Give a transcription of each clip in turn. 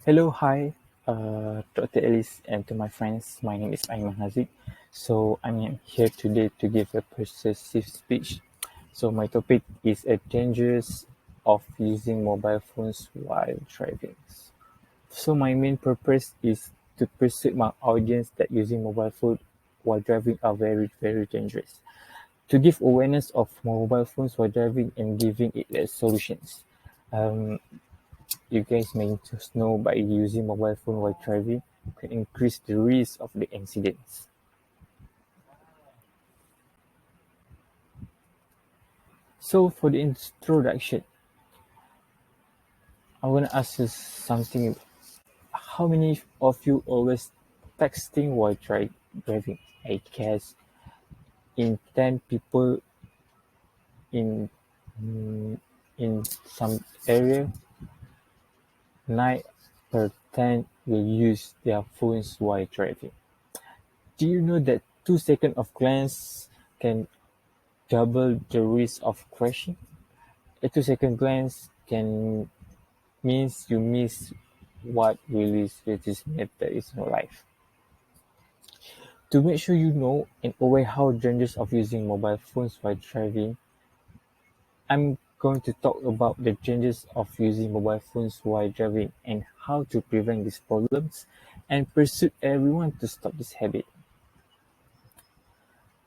Hello, hi, Dr. Ellis, and to my friends. My name is Aiman Haziq. So I'm here today to give a persuasive speech. So my topic is a dangers of using mobile phones while driving. So my main purpose is to persuade my audience that using mobile phone while driving are very, very dangerous. To give awareness of mobile phones while driving and giving it as solutions. Um, you guys may just know by using mobile phone while driving can increase the risk of the incidents. So for the introduction, I want to ask you something. How many of you always texting while driving? I guess in 10 people in mm, in some area, 9 per 10 will use their phones while driving. Do you know that 2 seconds of glance can double the risk of crashing? A 2 second glance can means you miss what really matters in your life. To make sure you know and aware how dangerous of using mobile phones while driving, I'm going to talk about the dangers of using mobile phones while driving and how to prevent these problems and pursue everyone to stop this habit.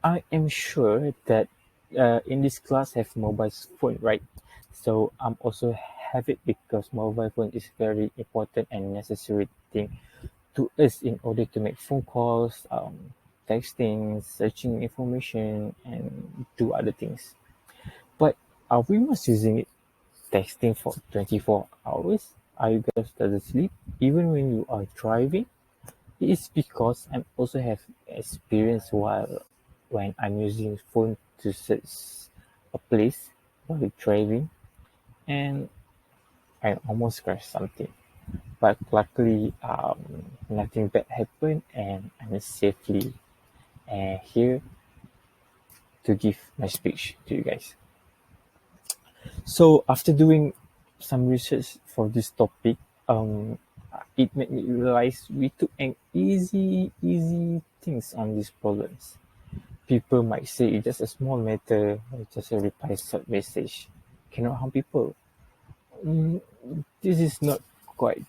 I am sure that in this class have mobile phone, right? So I'm also have it because mobile phone is very important and necessary thing to us in order to make phone calls, texting, searching information, and do other things. But are we must using it texting for 24 hours? Are you guys doesn't sleep even when you are driving? It is because I also have experience while when I'm using phone to search a place while driving, and I almost crashed something. But luckily, nothing bad happened, and I'm safely here to give my speech to you guys. So after doing some research for this topic, um, it made me realize we took an easy things on these problems. People might say it's just a small matter, or just a reply short message, cannot harm people. Mm, this is not quite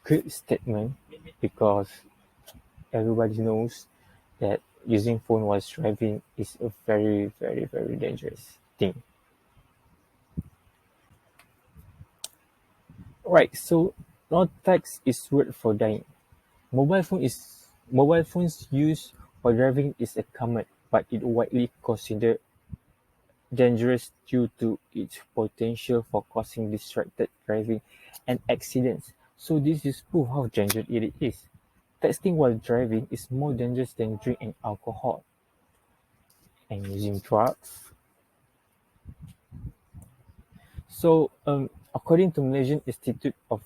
good statement because everybody knows that using phone while driving is a very dangerous thing. Right, so not text is word for dying. Mobile phones used while driving is a common, but it widely considered dangerous due to its potential for causing distracted driving and accidents. So this is proof how dangerous it is. Texting while driving is more dangerous than drinking alcohol and using drugs. So, according to Malaysian Institute of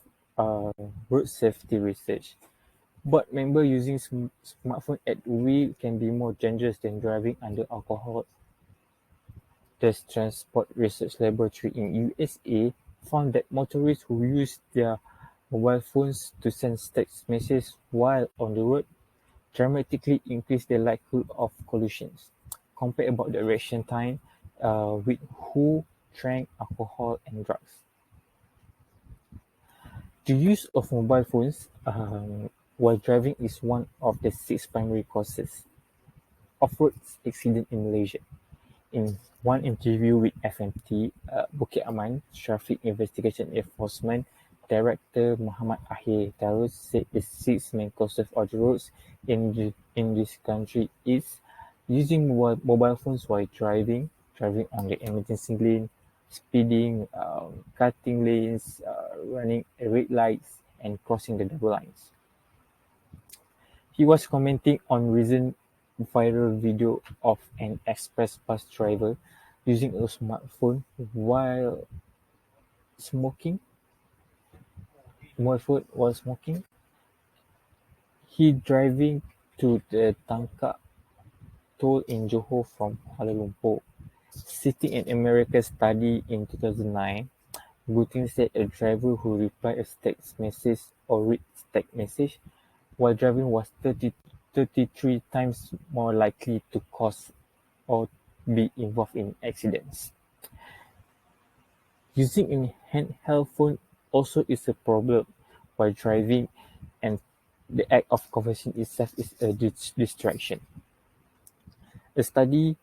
Road Safety Research, but member using smartphone at wheel can be more dangerous than driving under alcohol. The Transport Research Laboratory in USA found that motorists who use their mobile phones to send text messages while on the road dramatically increase the likelihood of collisions. Compare about the reaction time with who drank alcohol and drugs. The use of mobile phones while driving is one of the 6 primary causes of road accident in Malaysia. In one interview with FMT, Bukit Aman Traffic Investigation Enforcement Director Muhammad Ahir Darus said the 6 main causes of the roads in this country is using mobile phones while driving on the emergency lane, speeding, cutting lanes, running red lights, and crossing the double lines. He was commenting on recent viral video of an express bus driver using a smartphone while smoking. While smoking, he driving to the Tangkak toll in Johor from Kuala Lumpur. Citing an American study in 2009, Booting said a driver who replied a text message or read text message while driving was 33 times more likely to cause or be involved in accidents. Using a handheld phone also is a problem while driving, and the act of conversing itself is a distraction. A study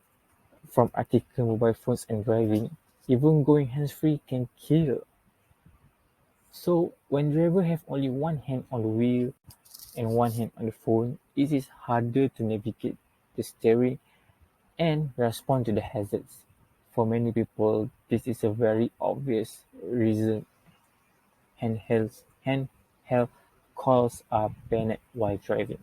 from article mobile phones and driving, even going hands-free can kill. So when drivers have only one hand on the wheel and one hand on the phone, it is harder to navigate the steering and respond to the hazards. For many people, this is a very obvious reason handheld calls are banned while driving.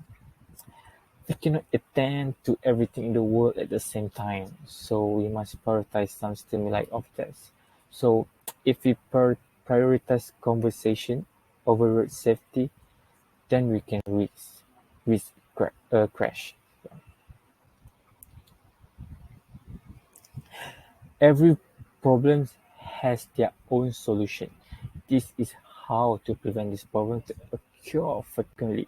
We cannot attend to everything in the world at the same time, so we must prioritize some stimuli of this. So if we prioritize conversation over road safety, then we can risk crash. Every problem has their own solution. This is how to prevent this problem to occur frequently.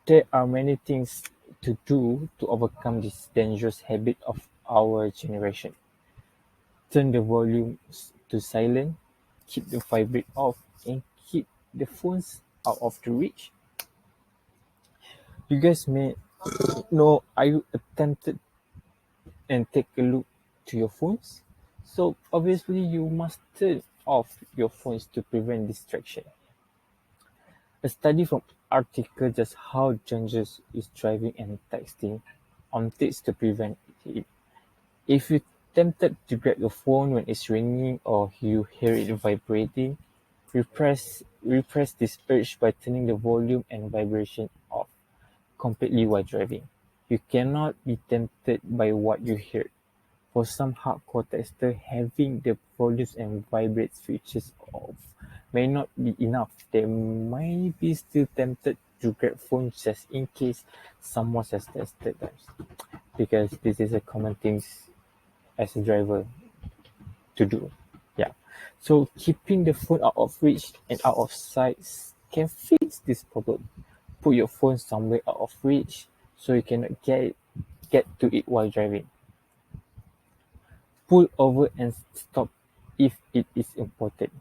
There are many things to do to overcome this dangerous habit of our generation. Turn the volume to silent, keep the vibrate off, and keep the phones out of the reach. You guys may know, are you tempted and take a look to your phones? So obviously you must turn off your phones to prevent distraction. A study from article just how dangerous is driving and texting on tips to prevent it. If you're tempted to grab your phone when it's ringing or you hear it vibrating, repress this urge by turning the volume and vibration off completely while driving. You cannot be tempted by what you hear. For some hardcore testers, having the volumes and vibrate switches off may not be enough. They might be still tempted to grab phones just in case someone has tested them. Because this is a common thing as a driver to do. Yeah. So keeping the phone out of reach and out of sight can fix this problem. Put your phone somewhere out of reach so you cannot get to it while driving. Pull over and stop if it is important.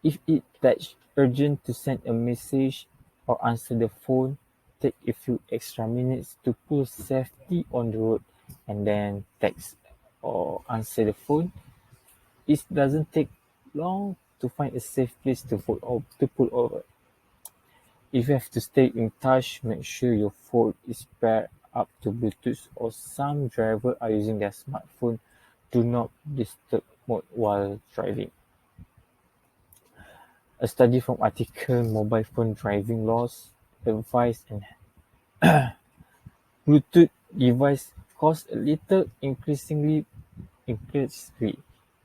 If it's that urgent to send a message or answer the phone, take a few extra minutes to pull safely on the road and then text or answer the phone. It doesn't take long to find a safe place to pull over. If you have to stay in touch, make sure your phone is paired up to Bluetooth, or some drivers are using their smartphone do not disturb mode while driving. A study from article Mobile Phone Driving Laws advice and Bluetooth device cost a little increasingly.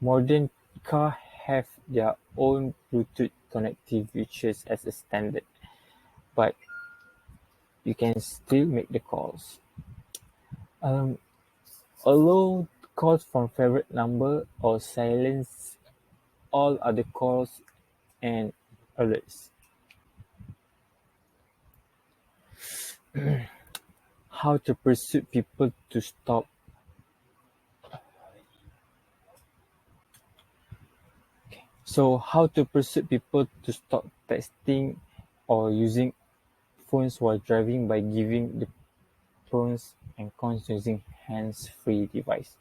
Modern cars have their own Bluetooth connectivity features as a standard, but you can still make the calls. Um, Allow calls from favorite number or silence all other calls and alerts. How to persuade people to stop. So how to persuade people to stop texting or using phones while driving by giving the pros and cons using hands-free device.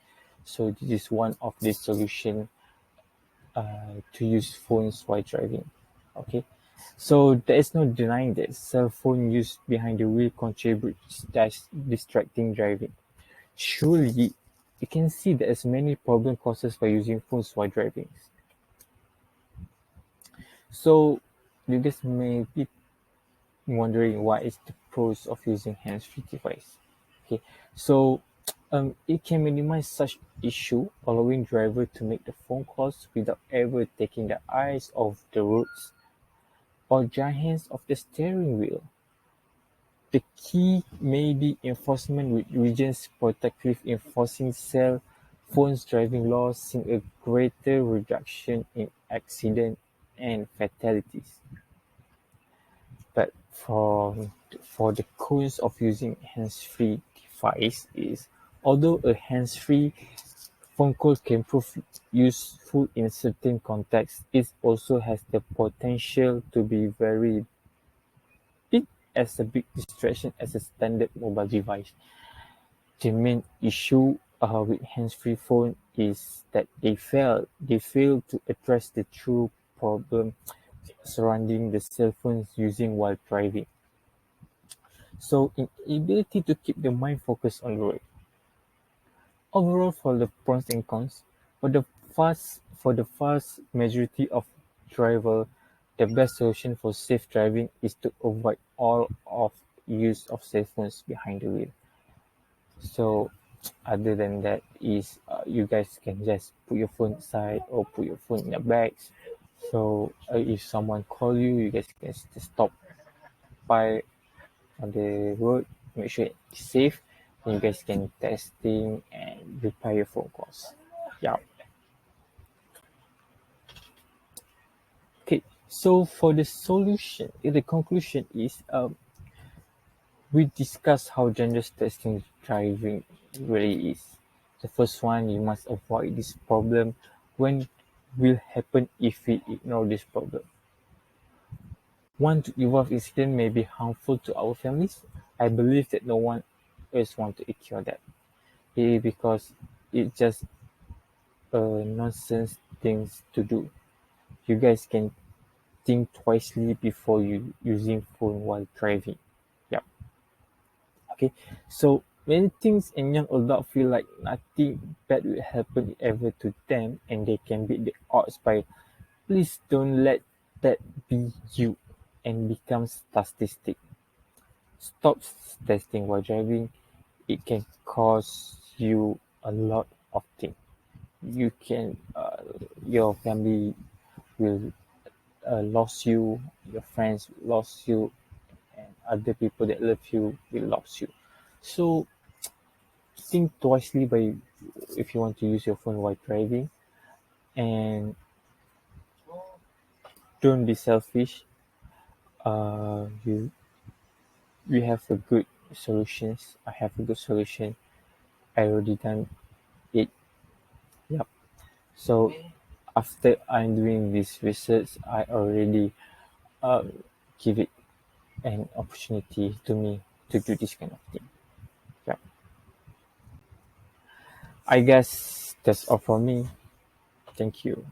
So this is one of the solution to use phones while driving. Okay, so there is no denying that cell phone use behind the wheel contributes to distracting driving. Surely, you can see there is many problem causes by using phones while driving. So you guys may be wondering what is the pros of using hands-free device. Okay, so it can minimize such issue, allowing driver to make the phone calls without ever taking their eyes off the roads or their hands off the steering wheel. The key may be enforcement, with regions protective enforcing cell phones driving laws, seeing a greater reduction in accident and fatalities. But for the cons of using hands-free device is, although a hands-free phone call can prove useful in certain contexts, it also has the potential to be very big as a big distraction as a standard mobile device. The main issue with hands-free phone is that they fail to address the true problem surrounding the cell phones using while driving. So inability to keep the mind focused on the road. Overall, for the pros and cons, for the vast majority of driver, the best solution for safe driving is to avoid all of use of cell phones behind the wheel. So, other than that, is you guys can just put your phone aside or put your phone in your bags. So, if someone call you, you guys can just stop by on the road, make sure it's safe, and you guys can testing and reply your phone calls. Yeah. Okay. So for the solution, the conclusion is we discuss how dangerous testing driving really is. The first one, you must avoid this problem. When will happen if we ignore this problem? One to evolve incident may be harmful to our families. I believe that no one else want to ignore that. Because it's just nonsense things to do. You guys can think twicely before you using phone while driving. Yeah. Okay. So many things and young adults feel like nothing bad will happen ever to them and they can beat the odds by, please don't let that be you and become statistic. Stop testing while driving. It can cause you a lot of things. You can your family will lose you, your friends will lose you, and other people that love you will lose you. So think twicely by if you want to use your phone while driving, and don't be selfish. You we have a good solutions. I have a good solution. I already done it. Yep. So after I'm doing this research, I already um, give it an opportunity to me to do this kind of thing. Yeah. I guess that's all for me. Thank you.